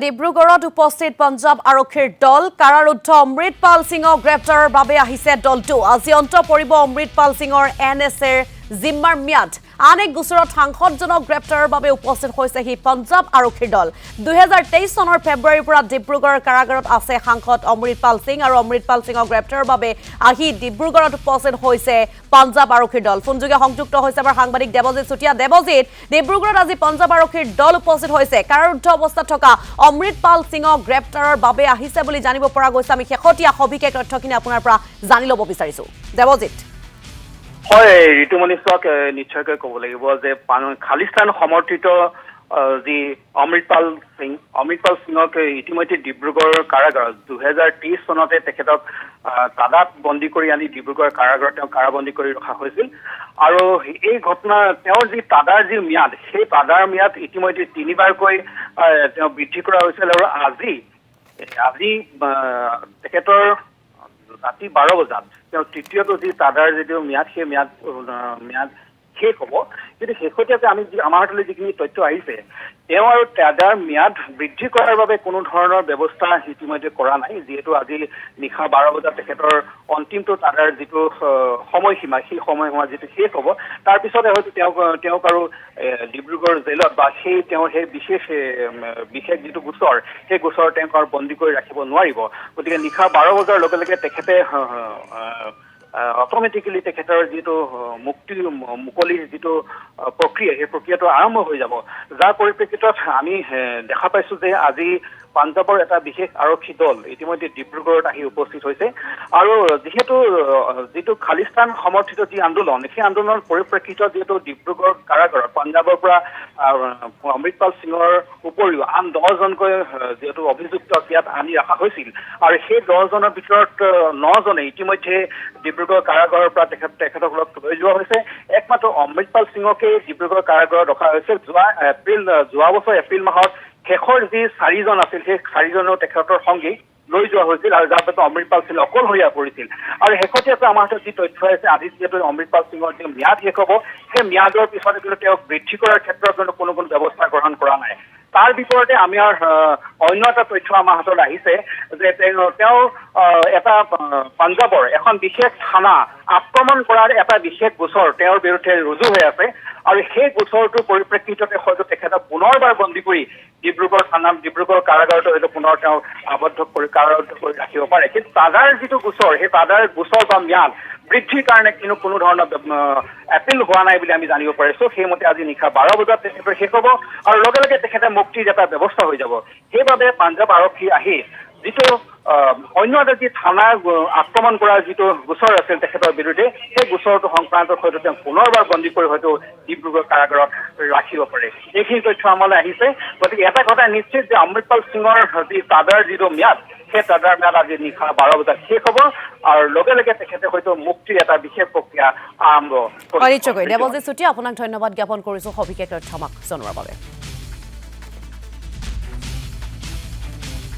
ডিব্ৰুগড়ত উপস্থিত পঞ্জাব আৰক্ষীৰ দল কাৰাৰুদ্ধ অমৃতপাল সিঙক গ্ৰেপ্তাৰৰ বাবে আহিছে দলটো আজি অন্ত পৰিব অমৃতপাল সিঙৰ এনএছএৰ জিম্মাৰ ম্যাদ আন এক গোচৰত সাংসদজনক গ্ৰেপ্তাৰৰ বাবে উপস্থিত হৈছে হি পঞ্জাব আৰক্ষীৰ দল 2023 চনৰ ফেব্ৰুৱাৰীৰ পৰা ডিব্ৰুগড়ৰ কাৰাগাৰত আছে সাংসদ অমৃতপাল সিং আৰু অমৃতপাল সিঙক গ্ৰেপ্তাৰৰ বাবে আহি ডিব্ৰুগড়ত উপস্থিত হৈছে পঞ্জাব আৰক্ষীৰ দল ফোনযোগে সংযুক্ত হৈছে আমাৰ সাংবাদিক দেৱজিৎ চুটিয়া দেৱজিৎ ডিব্ৰুগড়ত আজি পঞ্জাব আৰক্ষীৰ দল উপস্থিত হৈছে কাৰাৰুদ্ধ অৱস্থাত থকা অমৃতপাল সিঙক গ্ৰেপ্তাৰৰ বাবে আহিছে বুলি জানিব পৰা গৈছে আমি শেহতীয়া সবিশেষ তথ্যখিনি আপোনাৰ পৰা জানি ল'ব বিচাৰিছো দেৱজিৎ হয় ঋতুমণিক নিশ্চয়কৈ ক'ব লাগিব যে খালিস্তান সমৰ্থিত যি অমৃতপাল সিঙক ইতিমধ্যে ডিব্ৰুগড়ৰ কাৰাগাৰত 2023 চনতে তেখেতক তাদাত বন্দী কৰি আনি ডিব্ৰুগড় কাৰাগাৰত তেওঁ কাৰাবন্দী কৰি ৰখা হৈছিল আৰু এই ঘটনা তেওঁৰ যি তাদাৰ যি ম্যাদ সেই তাদাৰ ম্যাদ ইতিমধ্যে তিনিবাৰকৈ তেওঁ বৃদ্ধি কৰা হৈছিল আৰু আজি তেখেতৰ ৰাতি 12 বজাত তেওঁ তৃতীয়টো যি তাদাৰ যিটো ম্যাদ সেই ম্যাদ শেষ হ'ব কিন্তু শেহতীয়াকৈ আমাৰ হাতলৈ যিখিনি তথ্য আহিছে তেওঁ আৰু তাদাৰ ম্যাদ বৃদ্ধি কৰাৰ বাবে কোনো ধৰণৰ ব্যৱস্থা ইতিমধ্যে কৰা নাই যিহেতু আজি নিশা 12 বজাত তেখেতৰ অন্তিমটো তাদাৰ যিটো সময়সীমা সেই সময়সীমা যিটো শেষ হ'ব তাৰপিছতে হয়তো তেওঁক আৰু ডিব্ৰুগড় জেলত বা তেওঁৰ সেই বিশেষ যিটো গোচৰ সেই গোচৰ তেওঁক আৰু বন্দী কৰি ৰাখিব নোৱাৰিব গতিকে নিশা 12 বজাৰ লগে লগে তেখেতে অট'মেটিকেলি তেখেতৰ যিটো মুকলিৰ যিটো প্ৰক্ৰিয়া সেই প্ৰক্ৰিয়াটো আৰম্ভ হৈ যাব যাৰ পৰিপ্ৰেক্ষিতত আমি দেখা পাইছো যে আজি পাঞ্জাবৰ এটা বিশেষ আৰক্ষী দল ইতিমধ্যে ডিব্ৰুগড়ত আহি উপস্থিত হৈছে আৰু যিটো খালিস্তান সমৰ্থিত যি আন্দোলন সেই আন্দোলনৰ পৰিপ্ৰেক্ষিতত যিহেতু ডিব্ৰুগড় কাৰাগাৰত পাঞ্জাবৰ পৰা অমৃতপাল সিঙৰ উপৰিও আন 10জনকৈ যিহেতু অভিযুক্তক ইয়াত আনি ৰখা হৈছিল আৰু সেই 10জনৰ ভিতৰত 9জনে ইতিমধ্যে ডিব্ৰুগড় কাৰাগাৰৰ পৰা তেখেতসকলক লৈ যোৱা হৈছে একমাত্ৰ অমৃতপাল সিঙকে ডিব্ৰুগড় কাৰাগাৰত ৰখা হৈছে যোৱা বছৰ এপ্ৰিল মাহত শেষৰ যি 4জন আছিল সেই 4জনেও তেখেতৰ সংগী লৈ যোৱা হৈছিল আৰু যাৰ পাছত অমৃতপাল সিং অকলশৰীয়া পৰিছিল আৰু শেহতীয়াকৈ আমাৰ হাতত যি তথ্য আছে আজি যিহেতু অমৃতপাল সিঙৰ যি ম্যাদ শেষ হ'ব সেই ম্যাদৰ পিছতে কিন্তু তেওঁক বৃদ্ধি কৰাৰ ক্ষেত্ৰত কিন্তু কোনো ব্যৱস্থা গ্ৰহণ কৰা নাই তাৰ বিপৰীতে আমাৰ অন্য এটা তথ্য আমাৰ হাতত আহিছে যে তেওঁ এটা পাঞ্জাবৰ এখন বিশেষ থানা আক্ৰমণ কৰাৰ এটা বিশেষ গোচৰ তেওঁৰ বিৰুদ্ধে ৰুজু হৈ আছে আৰু সেই গোচৰটোৰ পৰিপ্ৰেক্ষিততে হয়তো তেখেতক পুনৰবাৰ বন্দী কৰি ডিব্ৰুগড় কাৰাগাৰতো হয়তো পুনৰ তেওঁ আবদ্ধ কৰি কাৰাৰুদ্ধ কৰি ৰাখিব পাৰে কিন্তু তাদাৰ যিটো গোচৰ সেই তাদাৰ গোচৰ বা ম্যাদ বৃদ্ধিৰ কাৰণে কিন্তু কোনো ধৰণৰ এপিল হোৱা নাই বুলি আমি জানিব পাৰিছো সেইমতে আজি নিশা 12 বজাত তেখেতৰ শেষ হ'ব আৰু লগে লগে তেখেতে মুক্তিৰ এটা ব্যৱস্থা হৈ যাব সেইবাবে পাঞ্জাব আৰক্ষী আহি যিটো অন্য এটা যি থানা আক্ৰমণ কৰাৰ যিটো গোচৰ আছিল তেখেতৰ বিৰুদ্ধে সেই গোচৰটো সংক্ৰান্তত হয়তো তেওঁ পুনৰবাৰ বন্দী কৰি হয়তো ডিব্ৰুগড় কাৰাগাৰত ৰাখিব পাৰে এইখিনি তথ্য আমালৈ আহিছে গতিকে এটা কথা নিশ্চিত যে অমৃতপাল সিঙৰ যি তাদাৰ যিটো ম্যাদ সেই তাদাৰ ম্যাদ আজি নিশা 12 বজাত শেষ হ'ব আৰু লগে লগে তেখেতে হয়তো মুক্তিৰ এটা বিশেষ প্ৰক্ৰিয়া আৰম্ভ কৰিব। নিশ্চয়কৈ দেৱজিৎ চুটিয়া আপোনাক ধন্যবাদ জ্ঞাপন কৰিছো সবিশেষ তথ্য আমাক জনোৱাৰ বাবে।